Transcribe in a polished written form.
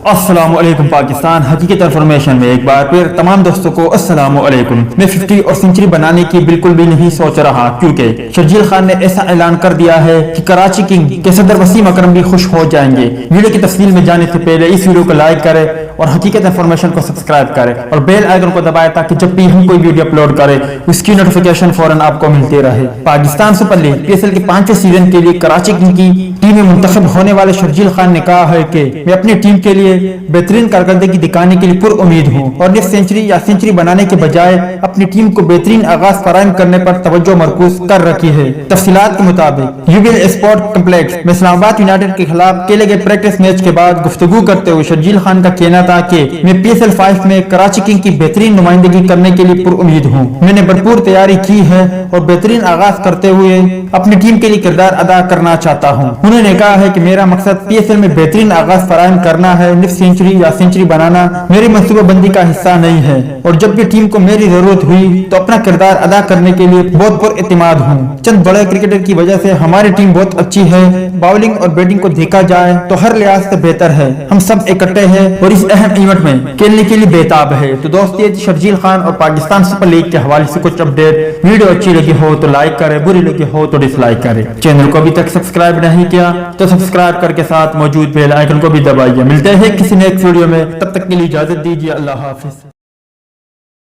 السلام علیکم پاکستان، حقیقت انفارمیشن میں ایک بار پھر تمام دوستوں کو السلام علیکم۔ میں 50 اور سنچری بنانے کی بالکل بھی نہیں سوچ رہا، کیونکہ شرجیل خان نے ایسا اعلان کر دیا ہے کہ کراچی کنگ کے صدر وسیم اکرم بھی خوش ہو جائیں گے۔ ویڈیو کی تفصیل میں جانے سے پہلے اس ویڈیو کو لائک کرے اور حقیقت انفارمیشن کو سبسکرائب کرے اور بیل آئیکن کو دبائے تاکہ جب بھی ہم کوئی ویڈیو اپلوڈ کرے اس کی نوٹیفیکیشن فوراً آپ کو ملتے رہے۔ پاکستان سپر لیگ PSL کے 5ویں سیزن کے لیے کراچی کنگ کی ٹیم میں منتخب ہونے والے شرجیل خان نے کہا ہے کہ میں اپنی ٹیم کے لیے بہترین کارکردگی دکھانے کے لیے پر امید ہوں اور نصف سینچری یا سینچری بنانے کے بجائے اپنی ٹیم کو بہترین آغاز فراہم کرنے پر توجہ مرکوز کر رکھی ہے۔ تفصیلات کے مطابق یوبیل اسپورٹ کمپلیکس میں اسلام آباد یونائیٹڈ کے خلاف کھیلے گئے پریکٹس میچ کے بعد گفتگو کرتے ہوئے شرجیل خان کا کہنا تھا کہ میں PSL 5 میں کراچی کنگ کی بہترین نمائندگی کرنے کے لیے پر امید ہوں۔ میں نے بھرپور تیاری کی ہے اور بہترین آغاز کرتے ہوئے اپنی ٹیم کے لیے کردار ادا کرنا چاہتا ہوں۔ انہوں نے کہا ہے کہ میرا مقصد PSL میں بہترین آغاز فراہم کرنا ہے، نصف سینچری یا سینچری بنانا میری منصوبہ بندی کا حصہ نہیں ہے اور جب بھی ٹیم کو میری ضرورت ہوئی تو اپنا کردار ادا کرنے کے لیے بہت پر اعتماد ہوں۔ چند بڑے کرکٹر کی وجہ سے ہماری ٹیم بہت اچھی ہے، باؤلنگ اور بیٹنگ کو دیکھا جائے تو ہر لحاظ سے بہتر ہے، ہم سب اکٹھے ہیں اور اس اہم ایونٹ میں کھیلنے کے لیے بےتاب ہے۔ تو دوست یہ شرجیل خان اور پاکستان سپر لیگ کے حوالے سے کچھ اپڈیٹ۔ ویڈیو اچھی لگی ہو تو لائک کرے، بری لگی ہو تو ڈس لائک کرے۔ چینل کو ابھی تک سبسکرائب نہیں کیا تو سبسکرائب کر کے ساتھ موجود بیل آئیکن کو بھی دبائیے۔ ملتے ہیں کسی نیکسٹ ویڈیو میں، تب تک کے لیے اجازت دیجیے، اللہ حافظ۔